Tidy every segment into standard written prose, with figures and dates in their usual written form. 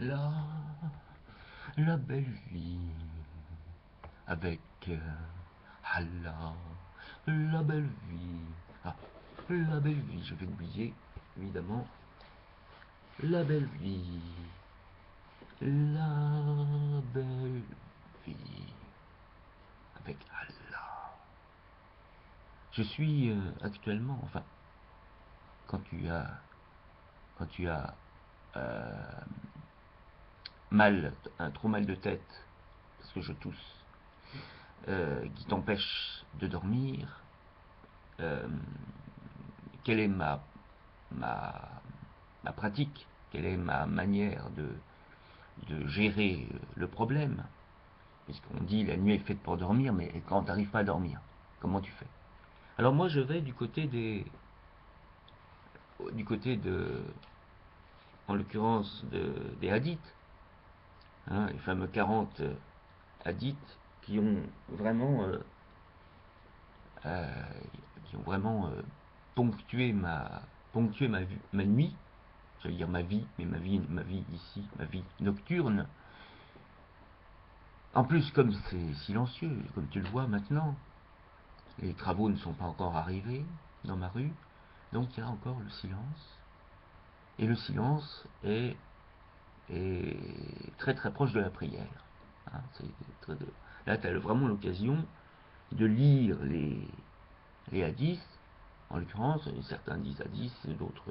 La, la belle vie, avec Allah, la belle vie. Ah, la belle vie, je vais oublier, évidemment. La belle vie, la belle vie, avec Allah. Je suis actuellement, enfin, quand tu as trop mal de tête, parce que je tousse, qui t'empêche de dormir, euh, quelle est ma, ma pratique, quelle est ma manière de gérer le problème? Puisqu'on dit la nuit est faite pour dormir, mais quand tu n'arrives pas à dormir, comment tu fais? Alors moi je vais du côté de, en l'occurrence des hadiths, hein, les fameux 40 hadiths qui ont vraiment euh, ponctué ma nuit, j'allais dire ma vie, mais ma vie ici, ma vie nocturne. En plus, comme c'est silencieux, comme tu le vois maintenant, les travaux ne sont pas encore arrivés dans ma rue, donc il y a encore le silence. Et le silence est très très proche de la prière. Hein, là, tu as vraiment l'occasion de lire les hadiths, en l'occurrence, certains disent hadiths, d'autres,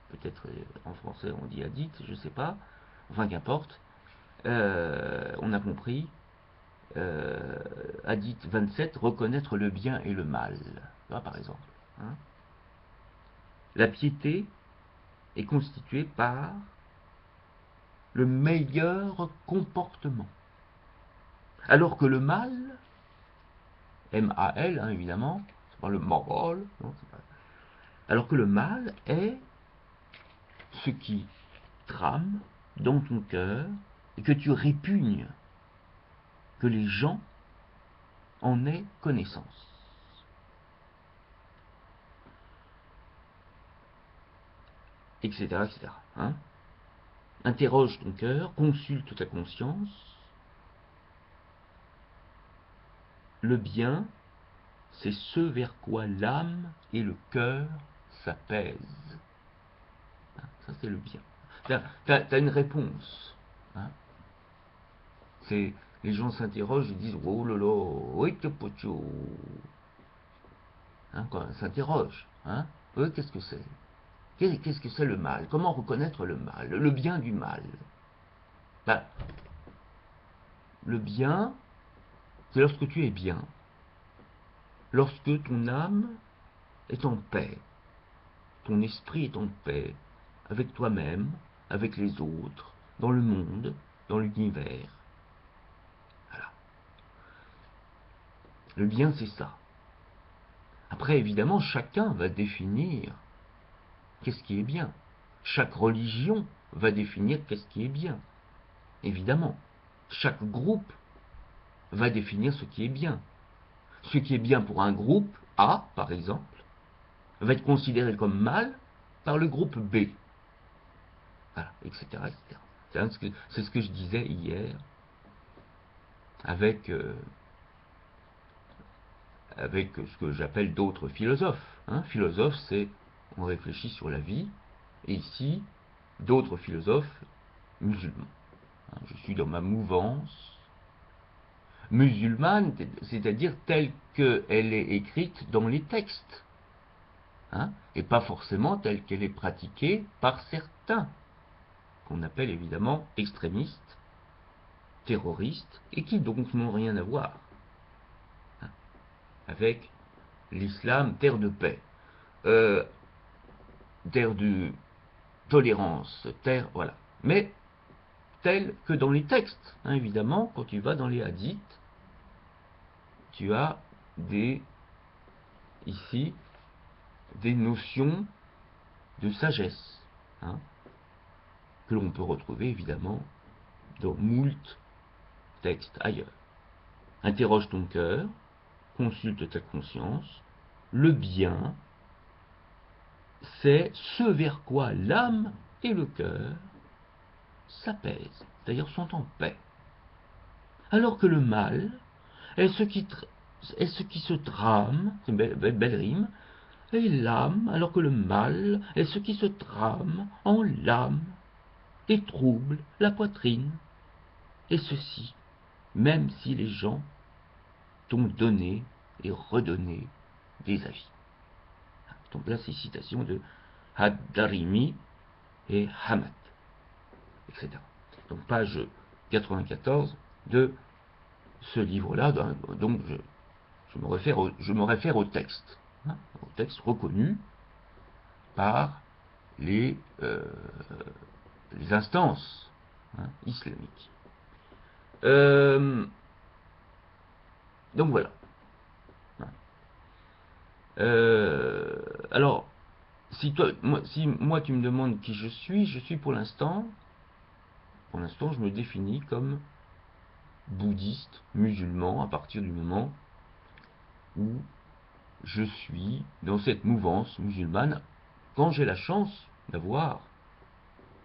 peut-être en français on dit hadith, je sais pas, enfin qu'importe, on a compris, hadith 27, reconnaître le bien et le mal, là, par exemple. Hein. La piété est constituée par le meilleur comportement, alors que le mal, M-A-L, hein, évidemment, c'est pas le moral, non, alors que le mal est ce qui trame dans ton cœur et que tu répugnes que les gens en aient connaissance. Etc. etc. Hein. Interroge ton cœur, consulte ta conscience. Le bien, c'est ce vers quoi l'âme et le cœur s'apaisent. Hein, ça, c'est le bien. T'as une réponse. Hein. Les gens s'interrogent, ils disent oh là là, oui, que pocho. Hein, quand ils s'interrogent. Hein. Oui, qu'est-ce que c'est? Qu'est-ce que c'est le mal? Comment reconnaître le mal? Le bien du mal? Ben, le bien, c'est lorsque tu es bien. Lorsque ton âme est en paix. Ton esprit est en paix avec toi-même, avec les autres, dans le monde, dans l'univers. Voilà. Le bien, c'est ça. Après, évidemment, chacun va définir qu'est-ce qui est bien. Chaque religion va définir qu'est-ce qui est bien. Évidemment. Chaque groupe va définir ce qui est bien. Ce qui est bien pour un groupe A, par exemple, va être considéré comme mal par le groupe B. Voilà, etc. etc. C'est ce que je disais hier avec ce que j'appelle d'autres philosophes. Hein. Philosophe, c'est on réfléchit sur la vie, et ici, d'autres philosophes musulmans. Hein. Je suis dans ma mouvance musulmane, c'est-à-dire telle qu'elle est écrite dans les textes, hein, et pas forcément telle qu'elle est pratiquée par certains, qu'on appelle évidemment extrémistes, terroristes, et qui donc n'ont rien à voir, hein, avec l'islam, terre de paix, terre de tolérance, terre, voilà. Mais tel que dans les textes, hein, évidemment, quand tu vas dans les hadiths, tu as ici des notions de sagesse, hein, que l'on peut retrouver évidemment dans moult textes ailleurs. Interroge ton cœur, consulte ta conscience, le bien, c'est ce vers quoi l'âme et le cœur s'apaisent, d'ailleurs sont en paix. Alors que le mal est ce qui se trame, c'est une belle rime, et l'âme, alors que le mal est ce qui se trame en l'âme et trouble la poitrine. Et ceci, même si les gens t'ont donné et redonné des avis. Donc là, c'est citation de Ad-Darimi et Hamad, etc. Donc page 94 de ce livre-là. Donc je me réfère au texte, au texte reconnu par les instances islamiques. Donc voilà. Alors, si moi tu me demandes qui je suis pour l'instant, je me définis comme bouddhiste, musulman, à partir du moment où je suis dans cette mouvance musulmane, quand j'ai la chance d'avoir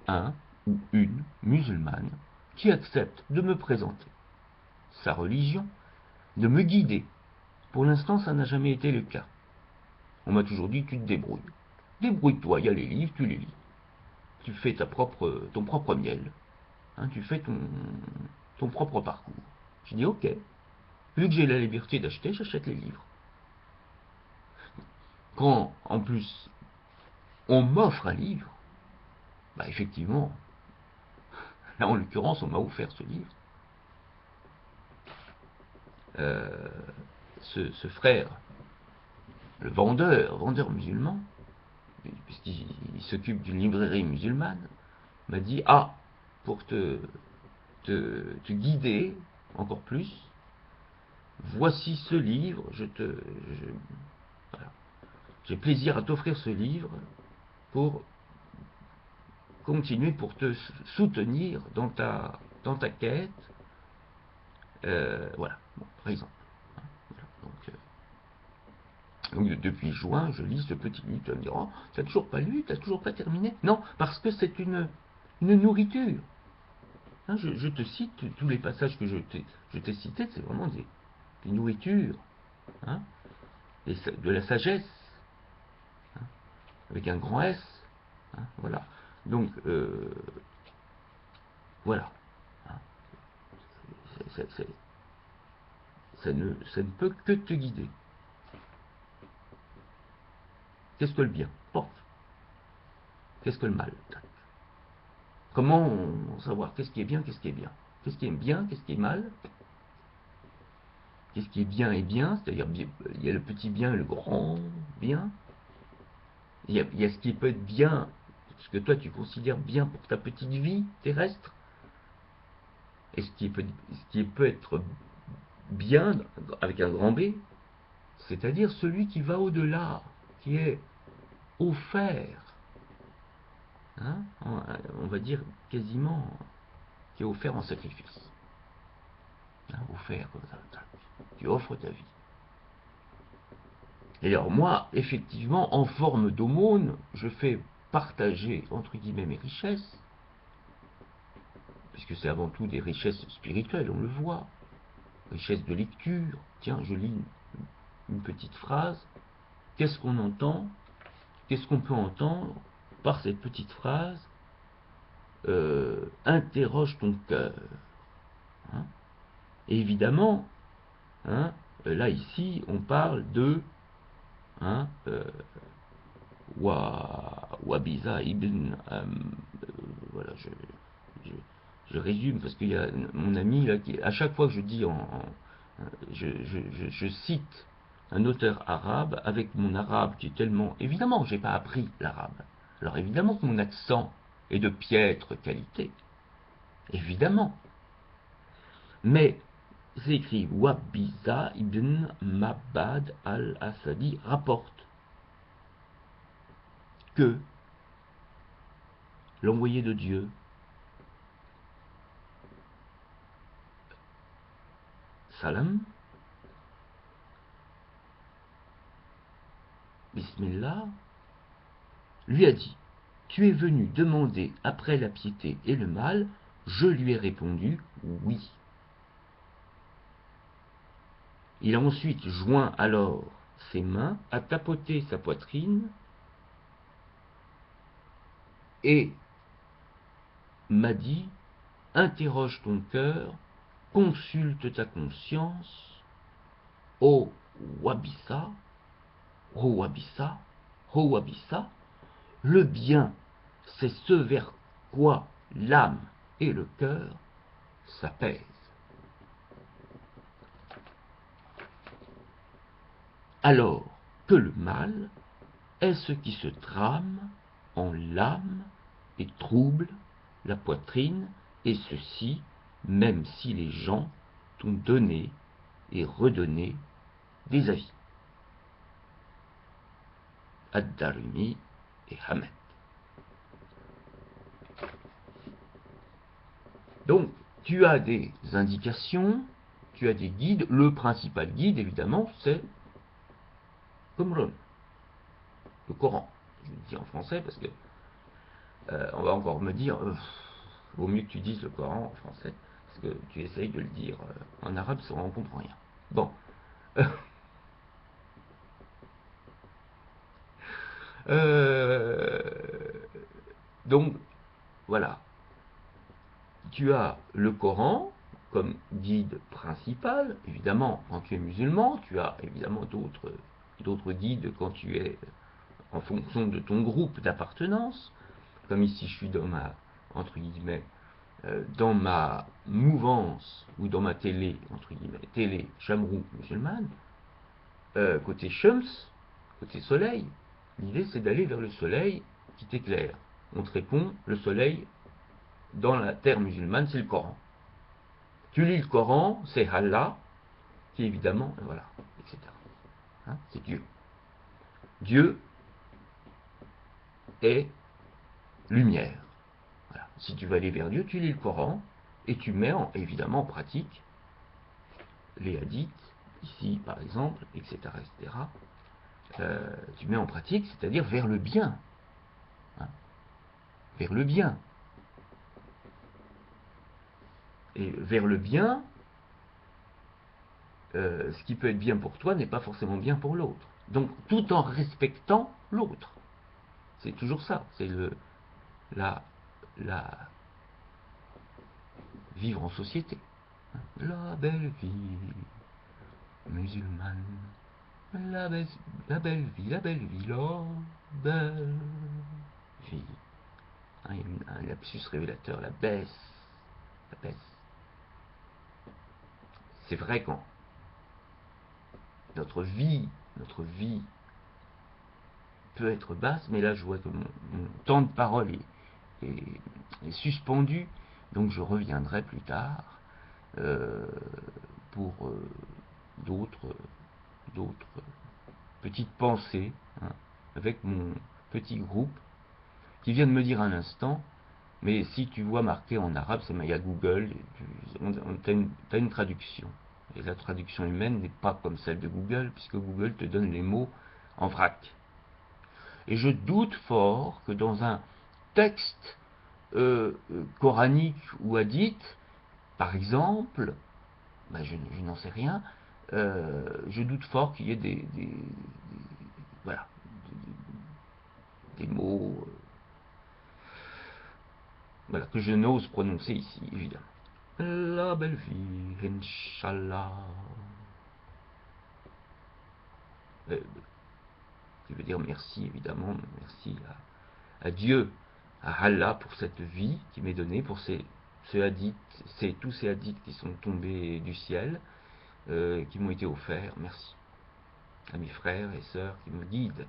un ou une musulmane qui accepte de me présenter sa religion, de me guider. Pour l'instant, ça n'a jamais été le cas. On m'a toujours dit, tu te débrouilles. Débrouille-toi, il y a les livres, tu les lis. Tu fais ton propre miel. Tu fais ton propre parcours. Je dis, ok. Vu que j'ai la liberté d'acheter, j'achète les livres. Quand, en plus, on m'offre un livre, bah effectivement, là en l'occurrence, on m'a offert ce livre. Ce frère, le vendeur musulman, puisqu'il s'occupe d'une librairie musulmane, m'a dit, ah, pour te guider encore plus, voici ce livre, voilà. J'ai plaisir à t'offrir ce livre pour continuer, pour te soutenir dans ta quête. Voilà, bon, par exemple. Voilà. Donc, depuis juin, je lis ce petit livre. Tu vas me dire, oh, t'as toujours pas lu, t'as toujours pas terminé? Non, parce que c'est une nourriture. Je te cite tous les passages que je t'ai cités, c'est vraiment des nourritures, de la sagesse, avec un grand S. Voilà. Donc, voilà. Ça ne peut que te guider. Qu'est-ce que le bien? Porte. Qu'est-ce que le mal? Comment savoir qu'est-ce qui est bien, qu'est-ce qui est bien? Qu'est-ce qui est bien, qu'est-ce qui est mal? Qu'est-ce qui est bien et bien? C'est-à-dire, il y a le petit bien et le grand bien. Il y a ce qui peut être bien, ce que toi tu considères bien pour ta petite vie terrestre. Et ce qui peut être bien avec un grand B, c'est-à-dire celui qui va au-delà, qui est offert, on va dire quasiment, qui est offert en sacrifice. Offert, tu offres ta vie. Et alors moi, effectivement, en forme d'aumône, je fais partager, entre guillemets, mes richesses, puisque c'est avant tout des richesses spirituelles, on le voit, richesses de lecture. Tiens, je lis une petite phrase, qu'est-ce qu'on entend? Qu'est-ce qu'on peut entendre par cette petite phrase? Interroge ton cœur. Et évidemment, là ici, on parle de Wabiza ibn. Voilà, je résume parce qu'il y a mon ami là qui, à chaque fois que je dis je cite un auteur arabe avec mon arabe qui est tellement, évidemment, j'ai pas appris l'arabe. Alors évidemment que mon accent est de piètre qualité, évidemment. Mais c'est écrit Wabiza ibn Mabad al-Asadi rapporte que l'envoyé de Dieu, Salam, Bismillah, lui a dit, tu es venu demander après la piété et le mal, Je lui ai répondu oui. Il a ensuite joint alors ses mains, a tapoté sa poitrine et m'a dit: interroge ton cœur, consulte ta conscience, ô Wabissa, ô Wabissa, ô Wabissa, le bien, c'est ce vers quoi l'âme et le cœur s'apaisent. Alors que le mal est ce qui se trame en l'âme et trouble la poitrine, et ceci, même si les gens t'ont donné et redonné des avis. Ad-Darimi et Hamed. Donc, tu as des indications, tu as des guides. Le principal guide, évidemment, c'est Qumran, le Coran. Je le dis en français parce que on va encore me dire, vaut mieux que tu dises le Coran en français, parce que tu essayes de le dire en arabe, ça on ne comprend rien. Bon. Donc, voilà. Tu as le Coran comme guide principal. Évidemment, quand tu es musulman, tu as évidemment d'autres guides quand tu es en fonction de ton groupe d'appartenance. Comme ici, je suis dans ma, entre guillemets, dans ma mouvance, ou dans ma télé, entre guillemets, télé Chamrou musulmane, côté Shams, côté soleil, l'idée c'est d'aller vers le soleil qui t'éclaire. On te répond, le soleil, dans la terre musulmane, c'est le Coran. Tu lis le Coran, c'est Allah, qui évidemment, voilà, etc. Hein, c'est Dieu. Dieu est lumière. Voilà. Si tu veux aller vers Dieu, tu lis le Coran et tu mets évidemment en pratique les hadiths, ici par exemple, etc. etc. Tu mets en pratique, c'est-à-dire vers le bien. Hein, vers le bien. Et vers le bien, ce qui peut être bien pour toi n'est pas forcément bien pour l'autre. Donc, tout en respectant l'autre. C'est toujours ça. C'est la vivre en société. La belle vie musulmane. La belle vie, la belle vie, la belle vie. Hein, il y a un lapsus révélateur, la baisse. La baisse. C'est vrai quand notre vie peut être basse, mais là je vois que mon temps de parole est suspendu, donc je reviendrai plus tard pour d'autres petites pensées, hein, avec mon petit groupe qui vient de me dire un instant, mais si tu vois marqué en arabe, c'est il y a Google, t'as une traduction. Et la traduction humaine n'est pas comme celle de Google, puisque Google te donne les mots en vrac. Et je doute fort que dans un texte coranique ou hadith, par exemple, ben je n'en sais rien, je doute fort qu'il y ait voilà, des mots voilà, que je n'ose prononcer ici, évidemment. La belle vie, Inch'Allah. Qui veut dire merci, évidemment, merci à Dieu, à Allah pour cette vie qui m'est donnée, pour tous ces hadiths qui sont tombés du ciel, qui m'ont été offerts. Merci à mes frères et sœurs qui me guident